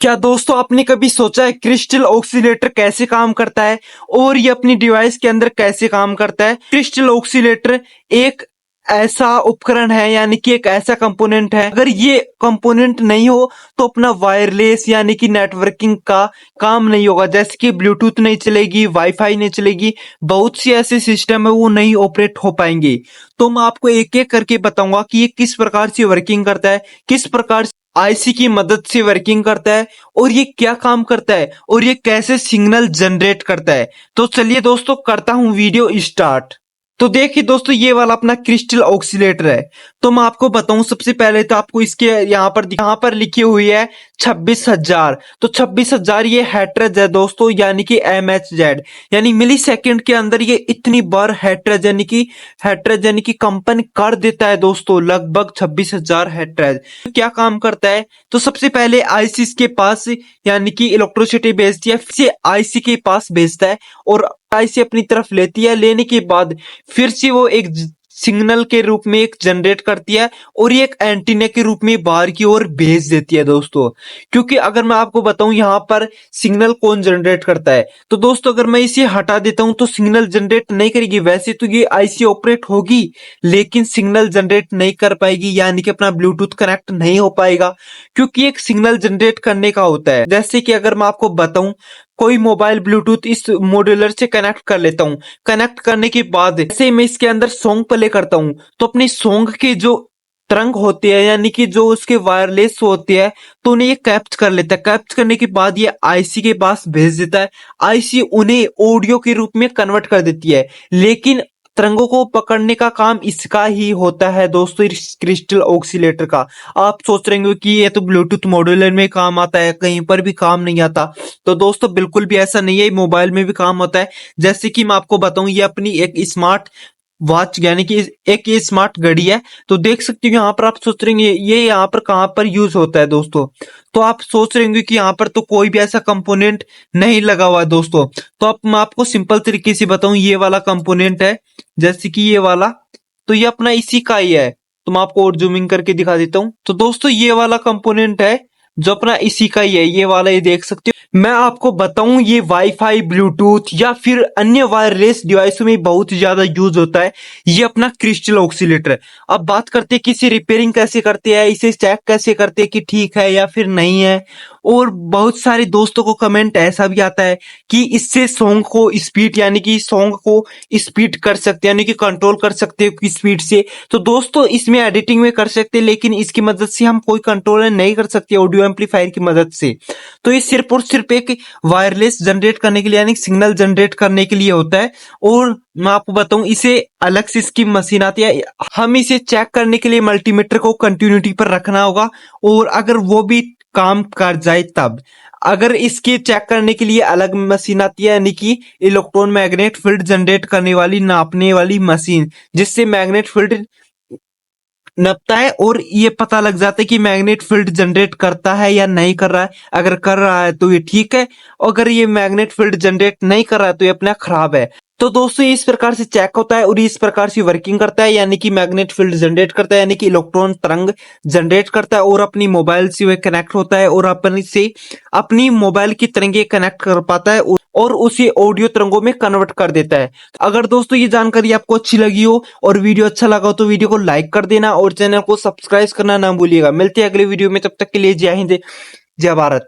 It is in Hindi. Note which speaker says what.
Speaker 1: क्या दोस्तों आपने कभी सोचा है क्रिस्टल ऑक्सीलेटर कैसे काम करता है और ये अपनी डिवाइस के अंदर कैसे काम करता है। क्रिस्टल ऑक्सीलेटर एक ऐसा उपकरण है यानी कि एक ऐसा कंपोनेंट है, अगर ये कंपोनेंट नहीं हो तो अपना वायरलेस यानी कि नेटवर्किंग का काम नहीं होगा। जैसे कि ब्लूटूथ नहीं चलेगी, वाईफाई नहीं चलेगी, बहुत सी ऐसे सिस्टम है वो नहीं ऑपरेट हो पाएंगे। तो मैं आपको एक एक करके बताऊंगा कि ये किस प्रकार से वर्किंग करता है, किस प्रकार आईसी की मदद से वर्किंग करता है और ये क्या काम करता है और ये कैसे सिग्नल जनरेट करता है। तो चलिए दोस्तों करता हूं वीडियो स्टार्ट। तो देखिए दोस्तों ये वाला अपना क्रिस्टल ऑक्सीलेटर है। तो मैं आपको बताऊं सबसे पहले तो आपको इसके यहाँ पर लिखी हुई है 26,000। तो 26,000 ये हैट्रेज है दोस्तों, यानी कि MHz यानी मिली सेकेंड के अंदर ये इतनी बार हैट्रेज यानी कि कंपन कर देता है दोस्तों, लगभग 26,000 हैट्रेज। तो क्या काम करता है, तो सबसे पहले आईसी के पास यानी कि इलेक्ट्रिसिटी भेजती है, फिर आईसी के पास भेजता है और आईसी अपनी तरफ लेती है। लेने के बाद फिर से वो एक सिग्नल के रूप में एक जनरेट करती है और ये एक एंटीना के रूप में बाहर की ओर भेज देती है दोस्तों। क्योंकि अगर मैं आपको बताऊं यहाँ पर सिग्नल कौन जनरेट करता है, तो दोस्तों अगर मैं इसे हटा देता हूं तो सिग्नल जनरेट नहीं करेगी। वैसे तो ये आईसी ऑपरेट होगी लेकिन सिग्नल जनरेट नहीं कर पाएगी, यानी कि अपना ब्लूटूथ कनेक्ट नहीं हो पाएगा, क्योंकि एक सिग्नल जनरेट करने का होता है। जैसे कि अगर मैं आपको बताऊं कोई मोबाइल ब्लूटूथ इस मॉड्यूलर से कनेक्ट कर लेता हूं, कनेक्ट करने के बाद जैसे मैं इसके अंदर सॉन्ग प्ले करता हूं तो अपने सॉन्ग के जो तरंग होते हैं यानी कि जो उसके वायरलेस होते हैं तो उन्हें ये कैप्च कर लेता है। कैप्च करने के बाद ये आईसी के पास भेज देता है, आईसी उन्हें ऑडियो के रूप में कन्वर्ट कर देती है। लेकिन तरंगों को पकड़ने का काम इसका ही होता है दोस्तों, इस क्रिस्टल ऑक्सीलेटर का। आप सोच रहे होंगे कि ये तो ब्लूटूथ मॉड्यूलर में काम आता है, कहीं पर भी काम नहीं आता। तो दोस्तों बिल्कुल भी ऐसा नहीं है, मोबाइल में भी काम होता है। जैसे कि मैं आपको बताऊं ये अपनी एक स्मार्ट वॉच यानी कि एक ये स्मार्ट घड़ी है। तो देख सकते हो यहाँ पर आप सोच रहे होंगे ये यहाँ पर कहाँ पर यूज होता है दोस्तों। तो आप सोच रहे होंगे कि यहाँ पर तो कोई भी ऐसा कंपोनेंट नहीं लगा हुआ है दोस्तों। तो अब मैं आपको सिंपल तरीके से बताऊं, ये वाला कंपोनेंट है जैसे कि ये वाला, तो ये अपना इसी का ही है। तो मैं आपको और जूमिंग करके दिखा देता हूँ। तो दोस्तों ये वाला कंपोनेंट है जो अपना इसी का ही है, ये वाला, ये देख सकते हो। मैं आपको बताऊं ये वाईफाई, ब्लूटूथ या फिर अन्य वायरलेस डिवाइसों में बहुत ज्यादा यूज होता है ये अपना क्रिस्टल ऑक्सीलेटर। अब बात करते हैं कि इसे रिपेयरिंग कैसे करते हैं, इसे चेक कैसे करते हैं कि ठीक है या फिर नहीं है। और बहुत सारे दोस्तों को कमेंट ऐसा भी आता है कि इससे सॉन्ग को स्पीड यानी कि सॉन्ग को स्पीड कर सकते हैं, यानी कि कंट्रोल कर सकते हो कि स्पीड से। तो दोस्तों इसमें एडिटिंग में कर सकते हैं लेकिन इसकी मदद से हम कोई कंट्रोल नहीं कर सकते ऑडियो एम्पलीफायर की मदद से। तो ये सिर्फ और सिर्फ एक वायरलेस जनरेट करने के लिए यानी सिग्नल जनरेट करने के लिए होता है। और मैं आपको बताऊं इसे अलग से इसकी मशीन आती है, हम इसे चेक करने के लिए मल्टीमीटर को कंटिन्यूटी पर रखना होगा और अगर वो भी काम कर जाए तब। अगर इसके चेक करने के लिए अलग मशीन आती है यानी कि इलेक्ट्रॉन मैग्नेट फील्ड जनरेट करने वाली, नापने वाली मशीन, जिससे मैग्नेट फील्ड नपता है और ये पता लग जाता है कि मैग्नेट फील्ड जनरेट करता है या नहीं कर रहा है। अगर कर रहा है तो ये ठीक है, अगर ये मैग्नेट फील्ड जनरेट नहीं कर रहा है तो ये अपना खराब है। तो दोस्तों इस प्रकार से चेक होता है और इस प्रकार से वर्किंग करता है, यानी कि मैग्नेट फील्ड जनरेट करता है यानी कि इलेक्ट्रॉन तरंग जनरेट करता है और अपनी मोबाइल से वह कनेक्ट होता है और अपनी से अपनी मोबाइल की तरंगे कनेक्ट कर पाता है और उसे ऑडियो तरंगों में कन्वर्ट कर देता है। अगर दोस्तों ये जानकारी आपको अच्छी लगी हो और वीडियो अच्छा लगा हो तो वीडियो को लाइक कर देना और चैनल को सब्सक्राइब करना ना भूलिएगा। मिलते हैं अगले वीडियो में, तब तक के लिए जय हिंद, जय भारत।